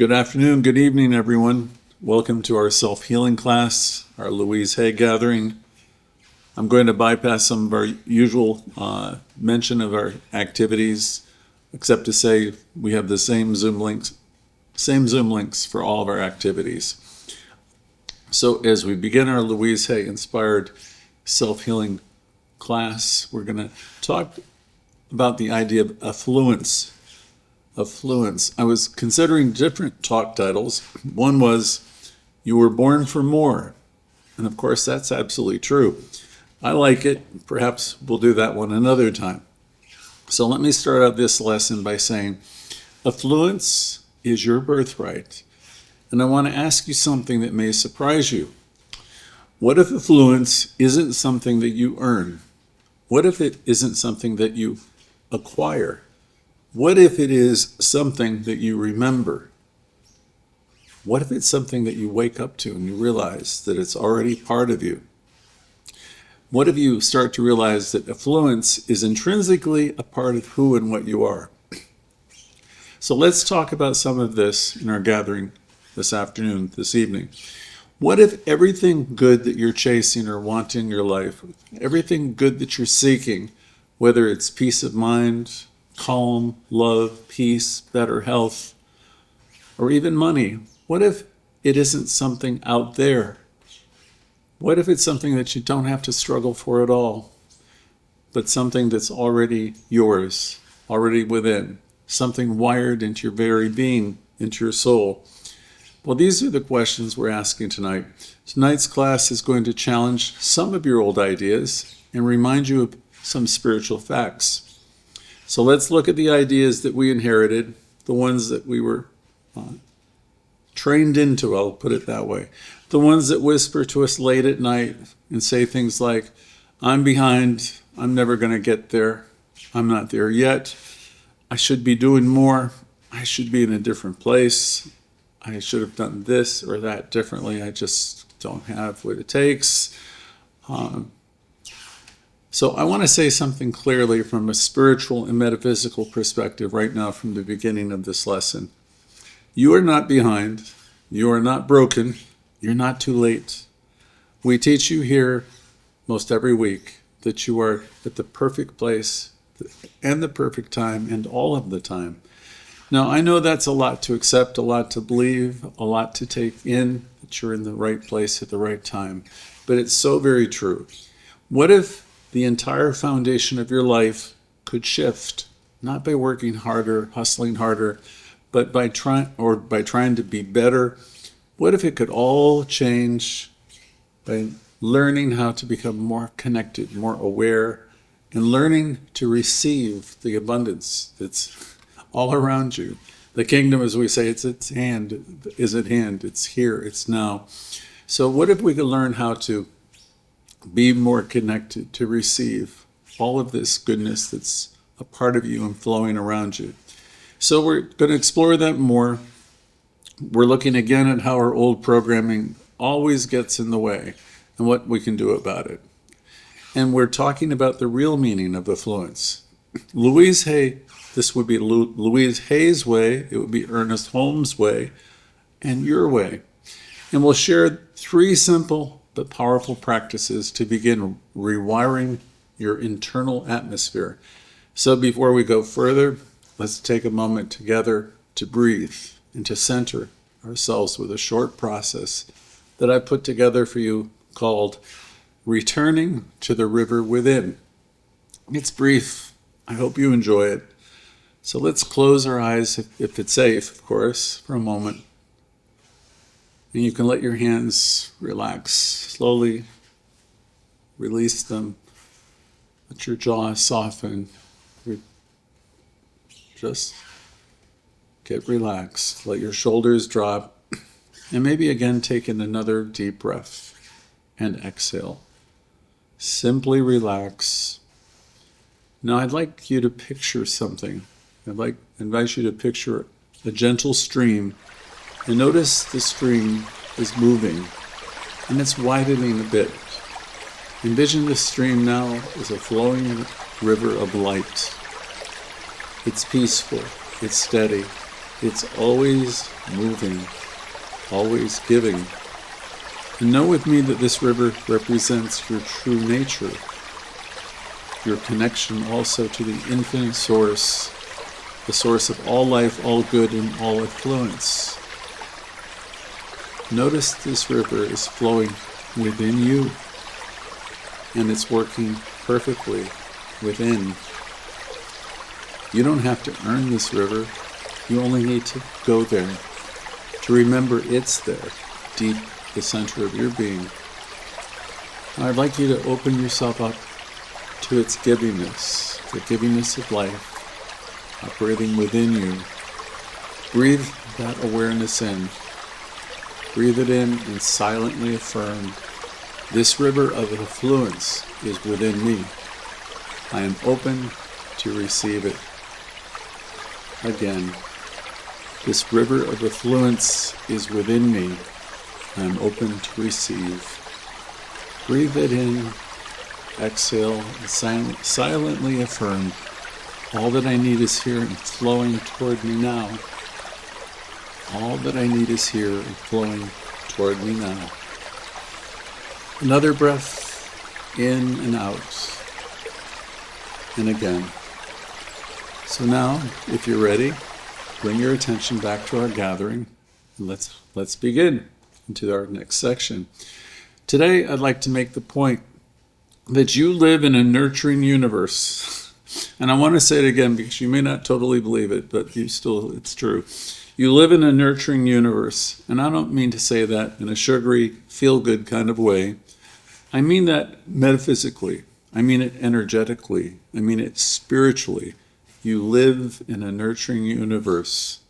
Good afternoon, good evening, everyone. Welcome to our self-healing class, our Louise gathering. I'm going to bypass some of our usual mention of our activities, except to say we have the same Zoom links for all of our activities. So as we begin our Louise inspired self-healing class, we're going to talk about the idea of affluence. Affluence. I was considering different talk titles. One was, You Were Born for More. And of course, that's absolutely true. I like it. Perhaps we'll do that one another time. So let me start out this lesson by saying, affluence is your birthright. And I want to ask you something that may surprise you. What if affluence isn't something that you earn? What if it isn't something that you acquire? What if it is something that you remember? What if it's something that you wake up to and you realize that it's already part of you? What if you start to realize that affluence is intrinsically a part of who and what you are? So let's talk about some of this in our gathering this afternoon, this evening. What if everything good that you're chasing or wanting in your life, everything good that you're seeking, whether it's peace of mind, calm, love, peace, better health, or even money, what if it isn't something out there? What if it's something that you don't have to struggle for at all, but something that's already yours, already within, something wired into your very being, into your soul? Well, these are the questions we're asking tonight. Tonight's class is going to challenge some of your old ideas and remind you of some spiritual facts. So let's look at the ideas that we inherited, the ones that we were trained into, I'll put it that way. The ones that whisper to us late at night and say things like, I'm behind, I'm never going to get there, I'm not there yet, I should be doing more, I should be in a different place, I should have done this or that differently, I just don't have what it takes. So I want to say something clearly from a spiritual and metaphysical perspective right now from the beginning of this lesson. You are not behind. You are not broken. You're not too late. We teach you here most every week that you are at the perfect place and the perfect time and all of the time. Now, I know that's a lot to accept, a lot to believe, a lot to take in, that you're in the right place at the right time. But it's so very true. What if the entire foundation of your life could shift, not by working harder, hustling harder, but by trying to be better? What if it could all change by learning how to become more connected, more aware, and learning to receive the abundance that's all around you? The kingdom, as we say, is at hand, it's here, it's now. So what if we could learn how to be more connected, to receive all of this goodness that's a part of you and flowing around you? So we're going to explore that more. We're looking again at how our old programming always gets in the way and what we can do about it. And we're talking about the real meaning of affluence. Louise Hay, this would be Louise Hay's way, it would be Ernest Holmes' way, and your way. And we'll share 3 simple but powerful practices to begin rewiring your internal atmosphere. So before we go further, let's take a moment together to breathe and to center ourselves with a short process that I put together for you called Returning to the River Within. It's brief. I hope you enjoy it. So let's close our eyes, if it's safe, of course, for a moment. And you can let your hands relax. Slowly release them. Let your jaw soften. Just get relaxed. Let your shoulders drop. And maybe again take in another deep breath and exhale. Simply relax. Now I'd like you to picture something. I'd invite you to picture a gentle stream. And notice the stream is moving and it's widening a bit. Envision the stream now as a flowing river of light. It's peaceful, it's steady, It's always moving, always giving. And know with me that this river represents your true nature, your connection also to the infinite source, the source of all life, all good, and all affluence. Notice this river is flowing within you, and it's working perfectly within. You don't have to earn this river. You only need to go there, to remember it's there, deep the center of your being. I'd like you to open yourself up to its givingness, the givingness of life, operating within you. Breathe that awareness in. Breathe it in and silently affirm, this river of affluence is within me. I am open to receive it. Again, this river of affluence is within me. I am open to receive. Breathe it in, exhale, and silently affirm, all that I need is here and flowing toward me now. All that I need is here and flowing toward me now. Another breath in and out. And again. So now, if you're ready, bring your attention back to our gathering. And let's begin into our next section. Today, I'd like to make the point that you live in a nurturing universe. And I want to say it again because you may not totally believe it, but it's true. You live in a nurturing universe, and I don't mean to say that in a sugary, feel-good kind of way. I mean that metaphysically. I mean it energetically. I mean it spiritually. You live in a nurturing universe.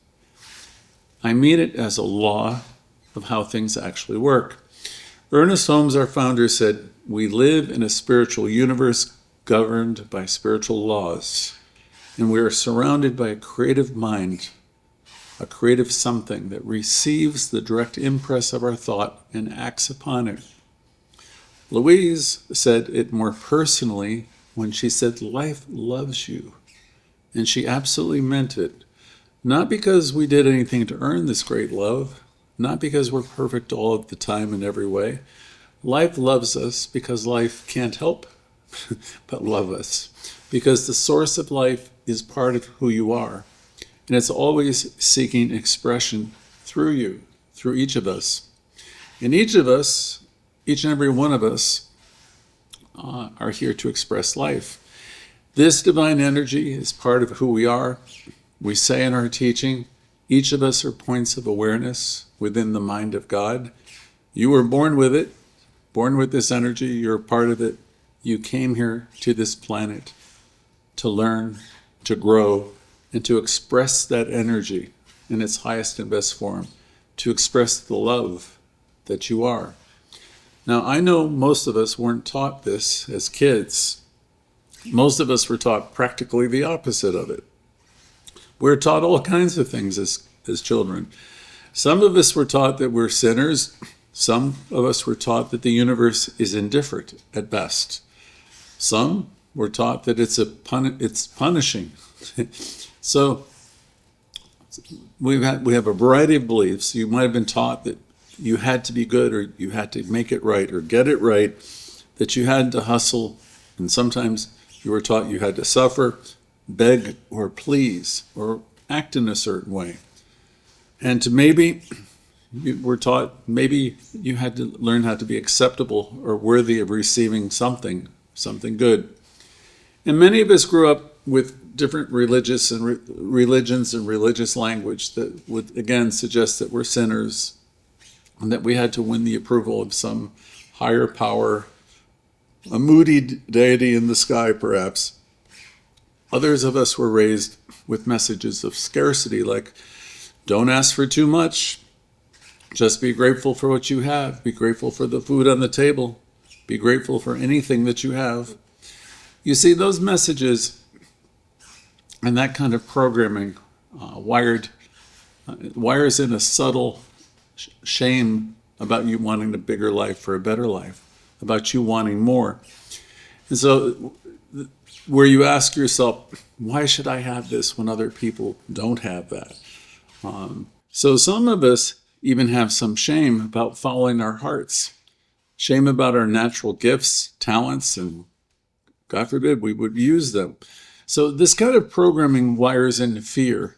I mean it as a law of how things actually work. Ernest Holmes, our founder, said, we live in a spiritual universe governed by spiritual laws, and we are surrounded by a creative mind, a creative something that receives the direct impress of our thought and acts upon it. Louise said it more personally when she said, life loves you. And she absolutely meant it. Not because we did anything to earn this great love, not because we're perfect all of the time in every way. Life loves us because life can't help but love us. Because the source of life is part of who you are. And it's always seeking expression through you, through each of us. And each of us, each and every one of us, are here to express life. This divine energy is part of who we are. We say in our teaching, each of us are points of awareness within the mind of God. You were born with it, born with this energy. You're a part of it. You came here to this planet to learn, to grow, and to express that energy in its highest and best form, to express the love that you are. Now, I know most of us weren't taught this as kids. Most of us were taught practically the opposite of it. We're taught all kinds of things as children. Some of us were taught that we're sinners. Some of us were taught that the universe is indifferent at best. Some were taught that it's punishing. So we have a variety of beliefs. You might have been taught that you had to be good, or you had to make it right or get it right, that you had to hustle, and sometimes you were taught you had to suffer, beg or please, or act in a certain way. And maybe you were taught maybe you had to learn how to be acceptable or worthy of receiving something good. And many of us grew up with different religions and religious language that would again suggest that we're sinners and that we had to win the approval of some higher power, a moody deity in the sky perhaps. Others of us were raised with messages of scarcity, like don't ask for too much, just be grateful for what you have, be grateful for the food on the table, be grateful for anything that you have. You see, those messages and that kind of programming wires in a subtle shame about you wanting a bigger life or a better life, about you wanting more. And so where you ask yourself, why should I have this when other people don't have that? So some of us even have some shame about following our hearts, shame about our natural gifts, talents, and God forbid we would use them. So this kind of programming wires into fear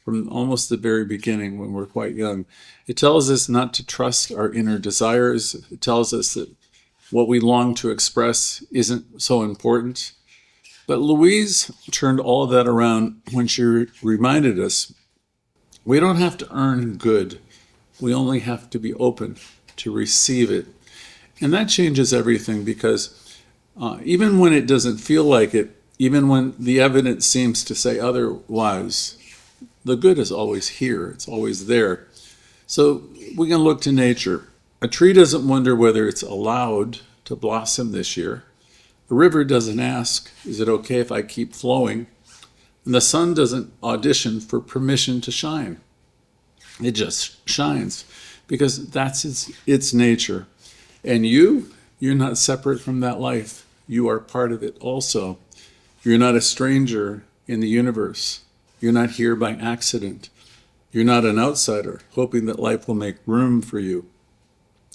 from almost the very beginning when we're quite young. It tells us not to trust our inner desires. It tells us that what we long to express isn't so important. But Louise turned all of that around when she reminded us we don't have to earn good. We only have to be open to receive it. And that changes everything because even when it doesn't feel like it, even when the evidence seems to say otherwise, the good is always here. It's always there. So we can look to nature. A tree doesn't wonder whether it's allowed to blossom this year. A river doesn't ask, is it okay if I keep flowing? And the sun doesn't audition for permission to shine. It just shines because that's its nature. And you're not separate from that life. You are part of it also. You're not a stranger in the universe. You're not here by accident. You're not an outsider hoping that life will make room for you.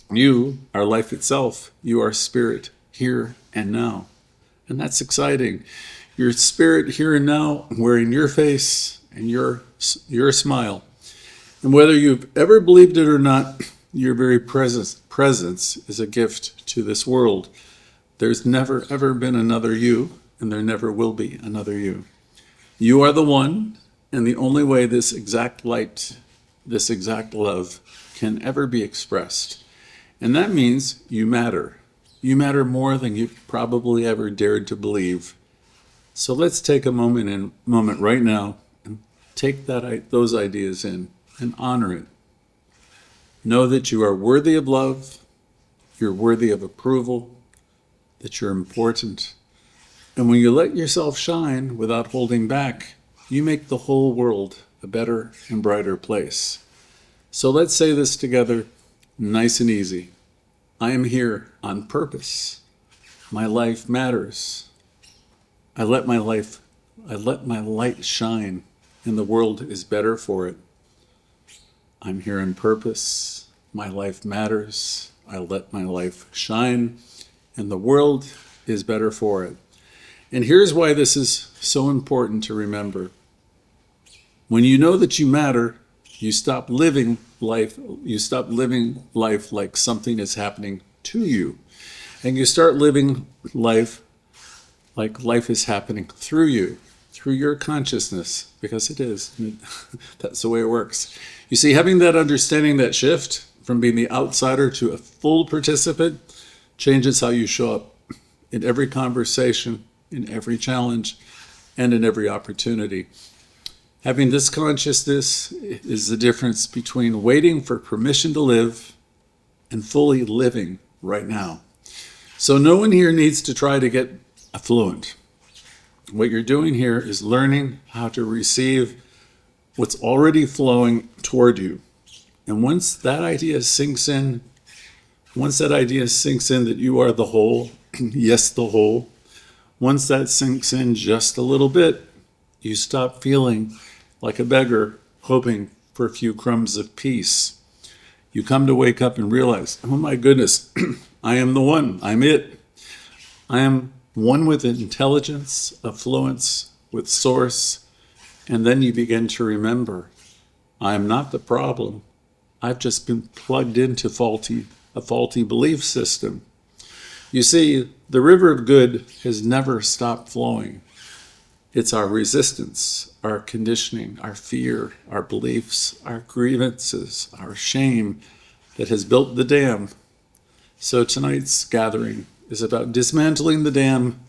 You are life itself. You are spirit here and now. And that's exciting. Your spirit here and now wearing your face and your smile. And whether you've ever believed it or not, your very presence is a gift to this world. There's never, ever been another you, and there never will be another you. You are the one, and the only way this exact light, this exact love can ever be expressed. And that means you matter. You matter more than you probably ever dared to believe. So let's take a moment right now and take those ideas in and honor it. Know that you are worthy of love, you're worthy of approval, that you're important. And when you let yourself shine without holding back, you make the whole world a better and brighter place. So let's say this together, nice and easy. I am here on purpose. My life matters. I let my light shine, and the world is better for it. I'm here on purpose. My life matters. I let my life shine, and the world is better for it. And here's why this is so important to remember. When you know that you matter, you stop living life like something is happening to you. And you start living life like life is happening through you, through your consciousness, because it is. That's the way it works. You see, having that understanding, that shift from being the outsider to a full participant changes how you show up in every conversation, in every challenge, and in every opportunity. Having this consciousness is the difference between waiting for permission to live and fully living right now. So no one here needs to try to get affluent. What you're doing here is learning how to receive what's already flowing toward you. And once that idea sinks in that you are the whole, yes, the whole, once that sinks in just a little bit, you stop feeling like a beggar hoping for a few crumbs of peace. You come to wake up and realize, oh my goodness, I am the one, I'm it. I am one with intelligence, affluence, with source, and then you begin to remember, I am not the problem. I've just been plugged into a faulty belief system. You see, the river of good has never stopped flowing. It's our resistance, our conditioning, our fear, our beliefs, our grievances, our shame that has built the dam. So tonight's gathering is about dismantling the dam,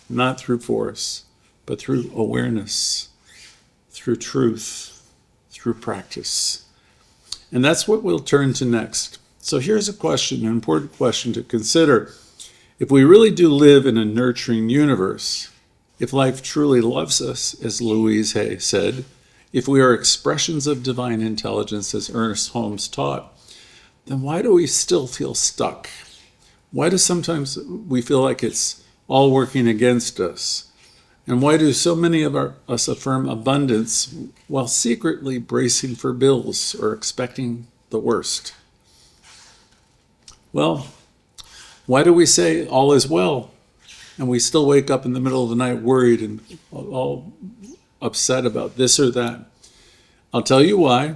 not through force, but through awareness, through truth, through practice. And that's what we'll turn to next. So here's a question, an important question to consider. If we really do live in a nurturing universe, if life truly loves us, as Louise Hay said, if we are expressions of divine intelligence, as Ernest Holmes taught, then why do we still feel stuck? Why do sometimes we feel like it's all working against us? And why do so many of us affirm abundance while secretly bracing for bills or expecting the worst? Well, why do we say all is well and we still wake up in the middle of the night worried and all upset about this or that? I'll tell you why.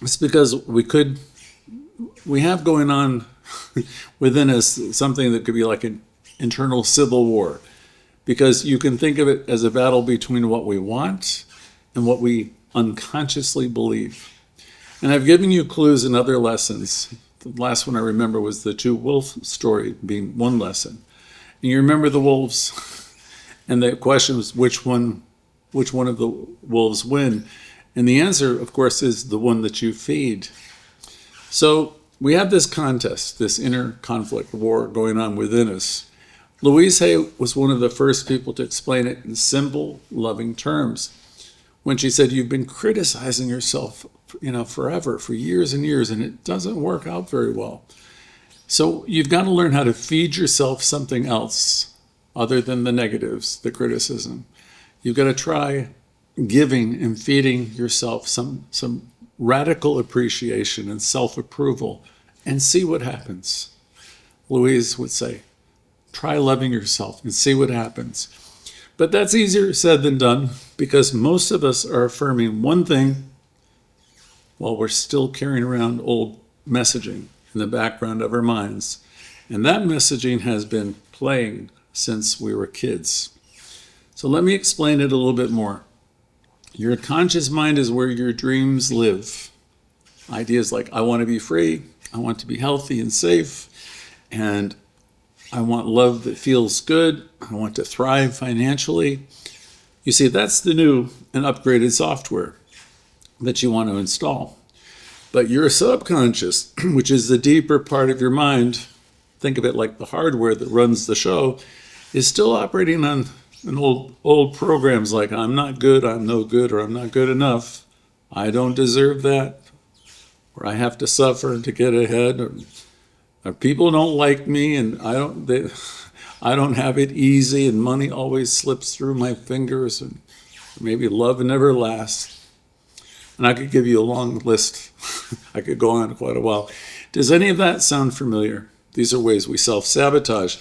It's because we have going on within us something that could be like an internal civil war. Because you can think of it as a battle between what we want and what we unconsciously believe. And I've given you clues in other lessons. The last one I remember was the two wolf story being one lesson. And you remember the wolves, and the question was which one of the wolves win? And the answer, of course, is the one that you feed. So we have this contest, this inner conflict war going on within us. Louise Hay was one of the first people to explain it in simple, loving terms. When she said, you've been criticizing yourself, forever, for years and years, and it doesn't work out very well. So you've got to learn how to feed yourself something else other than the negatives, the criticism. You've got to try giving and feeding yourself some radical appreciation and self-approval and see what happens. Louise would say, try loving yourself and see what happens. But that's easier said than done because most of us are affirming one thing while we're still carrying around old messaging in the background of our minds. And that messaging has been playing since we were kids. So let me explain it a little bit more. Your conscious mind is where your dreams live. Ideas like, I want to be free, I want to be healthy and safe, and I want love that feels good. I want to thrive financially. You see, that's the new and upgraded software that you want to install. But your subconscious, which is the deeper part of your mind, think of it like the hardware that runs the show, is still operating on old programs like I'm not good, I'm no good, or I'm not good enough. I don't deserve that, or I have to suffer to get ahead, or people don't like me, and I don't have it easy, and money always slips through my fingers, and maybe love never lasts. And I could give you a long list. I could go on quite a while. Does any of that sound familiar? These are ways we self-sabotage.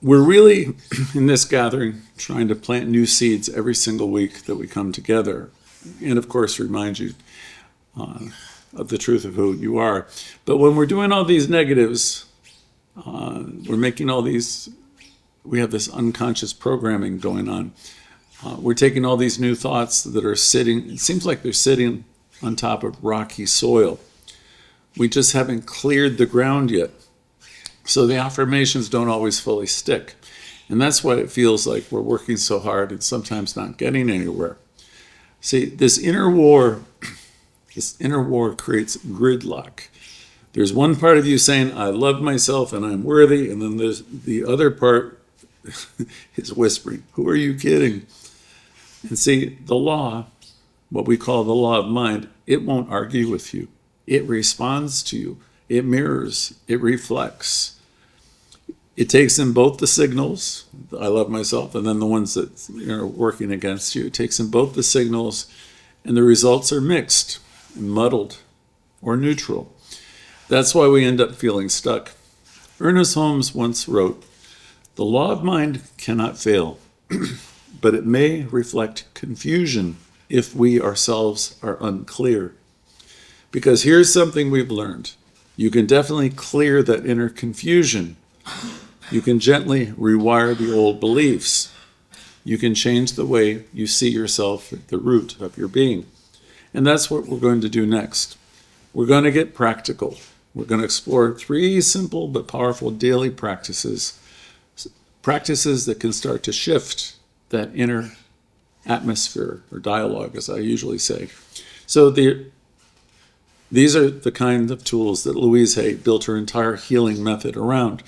We're really, in this gathering, trying to plant new seeds every single week that we come together. And of course, remind you of the truth of who you are. But when we're doing all these negatives, we're making all these, we have this unconscious programming going on. We're taking all these new thoughts that are sitting, it seems like they're sitting on top of rocky soil. We just haven't cleared the ground yet. So the affirmations don't always fully stick. And that's why it feels like we're working so hard and sometimes not getting anywhere. See, this inner war creates gridlock. There's one part of you saying, I love myself and I'm worthy, and then there's the other part is whispering, who are you kidding? And see, the law, what we call the law of mind, it won't argue with you. It responds to you. It mirrors. It reflects. It takes in both the signals, I love myself, and then the ones that are working against you. It takes in both the signals, and the results are mixed, muddled, or neutral. That's why we end up feeling stuck. Ernest Holmes once wrote, the law of mind cannot fail, but it may reflect confusion if we ourselves are unclear. Because here's something we've learned. You can definitely clear that inner confusion. You can gently rewire the old beliefs. You can change the way you see yourself at the root of your being. And that's what we're going to do next. We're going to get practical. We're going to explore 3 simple but powerful daily practices that can start to shift that inner atmosphere or dialogue, as I usually say. So these are the kind of tools that Louise Hay built her entire healing method around.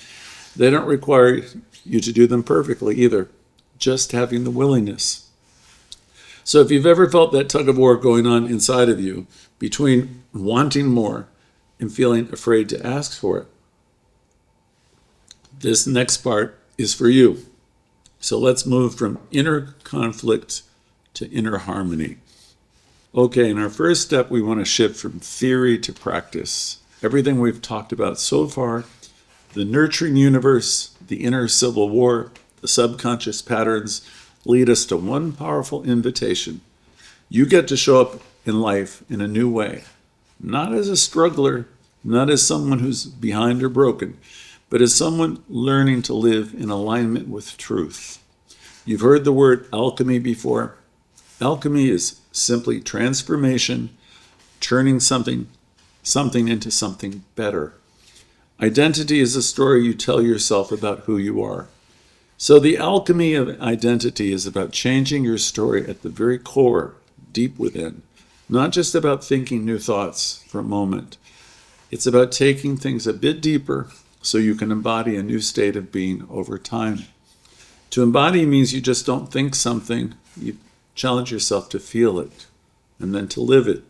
They don't require you to do them perfectly either, just having the willingness. So if you've ever felt that tug of war going on inside of you between wanting more and feeling afraid to ask for it, this next part is for you. So let's move from inner conflict to inner harmony. Okay, in our first step, we want to shift from theory to practice. Everything we've talked about so far, the nurturing universe, the inner civil war, the subconscious patterns, lead us to one powerful invitation. You get to show up in life in a new way, not as a struggler, not as someone who's behind or broken, but as someone learning to live in alignment with truth. You've heard the word alchemy before. Alchemy is simply transformation, turning something into something better. Identity is a story you tell yourself about who you are. So the alchemy of identity is about changing your story at the very core, deep within, not just about thinking new thoughts for a moment. It's about taking things a bit deeper so you can embody a new state of being over time. To embody means you just don't think something, you challenge yourself to feel it and then to live it.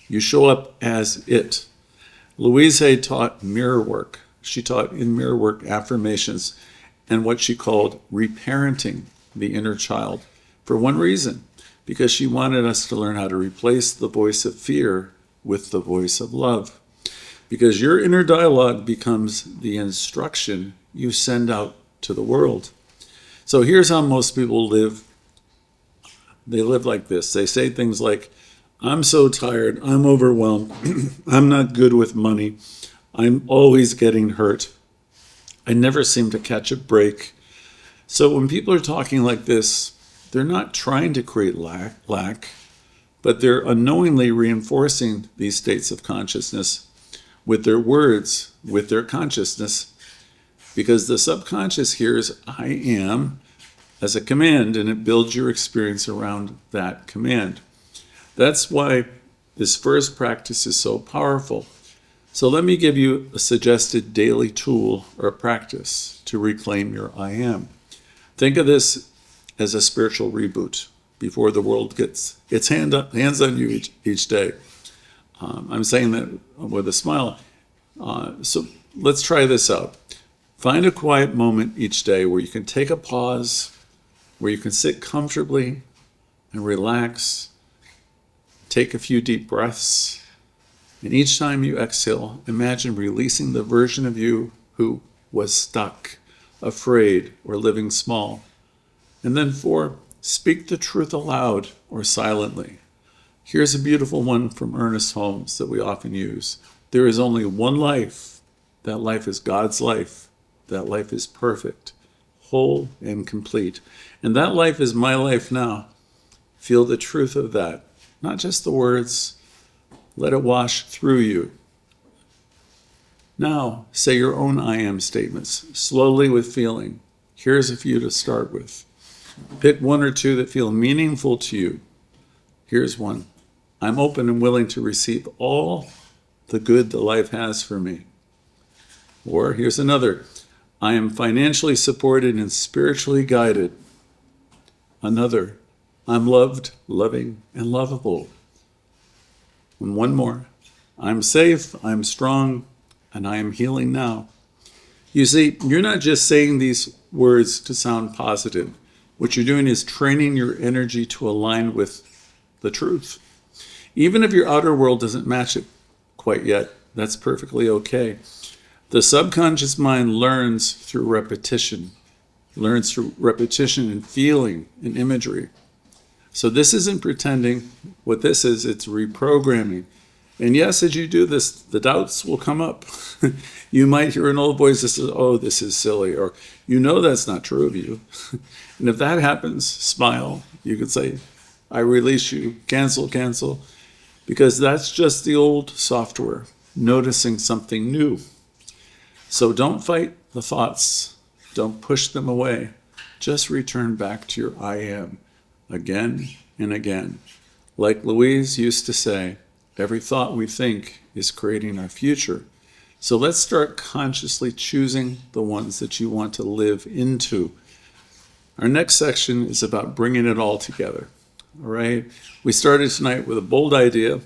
You show up as it. Louise taught mirror work. She taught in mirror work affirmations and what she called reparenting the inner child for one reason, because she wanted us to learn how to replace the voice of fear with the voice of love. Because your inner dialogue becomes the instruction you send out to the world. So here's how most people live. They live like this. They say things like, I'm so tired, I'm overwhelmed, I'm not good with money, I'm always getting hurt, I never seem to catch a break. So when people are talking like this, they're not trying to create lack, but they're unknowingly reinforcing these states of consciousness with their words, with their consciousness, because the subconscious hears I am as a command, and it builds your experience around that command. That's why this first practice is so powerful. So let me give you a suggested daily tool or practice to reclaim your I am. Think of this as a spiritual reboot before the world gets its hands on you each day. I'm saying that with a smile. So let's try this out. Find a quiet moment each day where you can take a pause, where you can sit comfortably and relax, take a few deep breaths, and each time you exhale, imagine releasing the version of you who was stuck, afraid, or living small. And then 4, speak the truth aloud or silently. Here's a beautiful one from Ernest Holmes that we often use. There is only one life. That life is God's life. That life is perfect, whole, and complete. And that life is my life now. Feel the truth of that, not just the words. Let it wash through you. Now, say your own I am statements, slowly with feeling. Here's a few to start with. Pick 1 or 2 that feel meaningful to you. Here's one. I'm open and willing to receive all the good that life has for me. Or here's another. I am financially supported and spiritually guided. Another. I'm loved, loving, and lovable. And one more. I'm safe, I'm strong, and I am healing now. You see, you're not just saying these words to sound positive. What you're doing is training your energy to align with the truth. Even if your outer world doesn't match it quite yet, that's perfectly okay. The subconscious mind learns through repetition and feeling and imagery. So this isn't pretending. What this is, it's reprogramming. And yes, as you do this, the doubts will come up. You might hear an old voice that says, oh, this is silly, or you know that's not true of you. And if that happens, smile. You could say, I release you, cancel, because that's just the old software, noticing something new. So don't fight the thoughts. Don't push them away. Just return back to your I am again and again. Like Louise used to say, every thought we think is creating our future. So let's start consciously choosing the ones that you want to live into. Our next section is about bringing it all together. All right? We started tonight with a bold idea,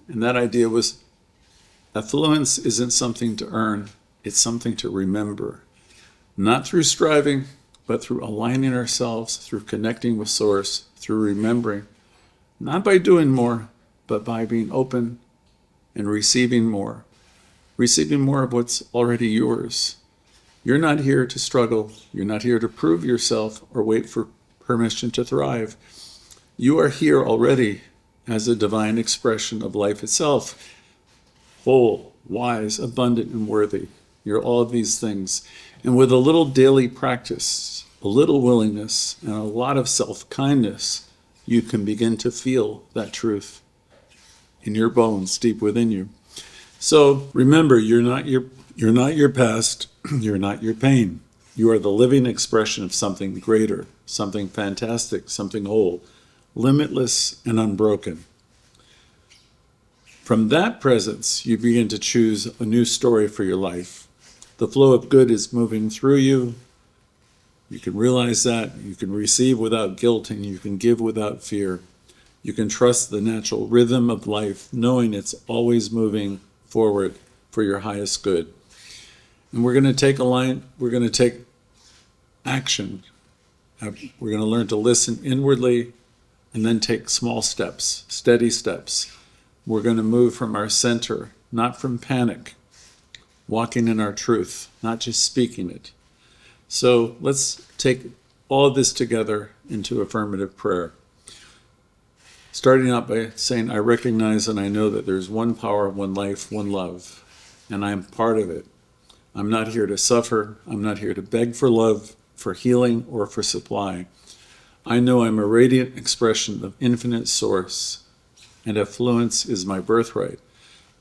and that idea was affluence isn't something to earn, it's something to remember. Not through striving, but through aligning ourselves, through connecting with Source, through remembering, not by doing more, but by being open and receiving more of what's already yours. You're not here to struggle. You're not here to prove yourself or wait for permission to thrive. You are here already as a divine expression of life itself, whole, wise, abundant, and worthy. You're all of these things. And with a little daily practice, a little willingness, and a lot of self-kindness, you can begin to feel that truth in your bones, deep within you. So remember, you're not your past, you're not your pain. You are the living expression of something greater, something fantastic, something whole, limitless and unbroken. From that presence, you begin to choose a new story for your life. The flow of good is moving through you. You can realize that. You can receive without guilt, and you can give without fear. You can trust the natural rhythm of life, knowing it's always moving forward for your highest good. And we're going to take action. We're going to learn to listen inwardly and then take small steps, steady steps. We're going to move from our center, not from panic, walking in our truth, not just speaking it. So let's take all of this together into affirmative prayer. Starting out by saying, I recognize and I know that there's one power, one life, one love, and I'm part of it. I'm not here to suffer. I'm not here to beg for love, for healing, or for supply. I know I'm a radiant expression of infinite source, and affluence is my birthright.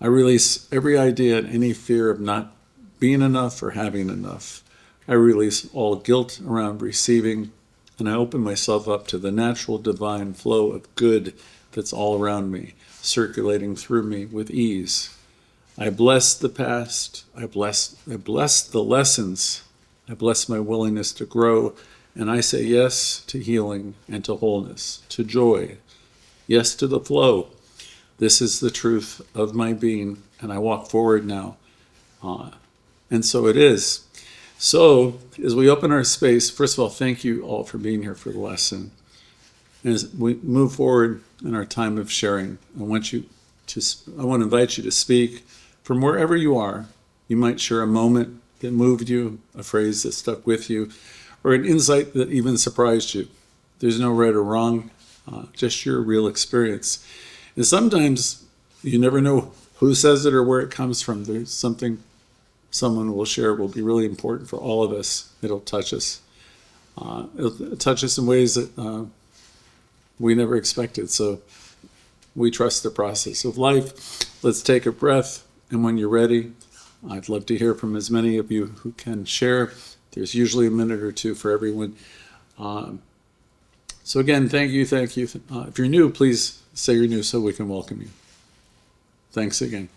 I release every idea and any fear of not being enough or having enough. I release all guilt around receiving, and I open myself up to the natural divine flow of good that's all around me, circulating through me with ease. I bless the past. I bless the lessons. I bless my willingness to grow, and I say yes to healing and to wholeness, to joy, yes to the flow. This is the truth of my being, and I walk forward now. And so it is. So as we open our space, first of all, thank you all for being here for the lesson. And as we move forward in our time of sharing, I want to invite you to speak from wherever you are. You might share a moment that moved you, a phrase that stuck with you, or an insight that even surprised you. There's no right or wrong, just your real experience. And sometimes you never know who says it or where it comes from. There's something someone will share will be really important for all of us. It'll touch us. It'll touch us in ways that we never expected. So we trust the process of life. Let's take a breath. And when you're ready, I'd love to hear from as many of you who can share. There's usually a minute or two for everyone. So again, thank you. If you're new, please say you're new so we can welcome you. Thanks again.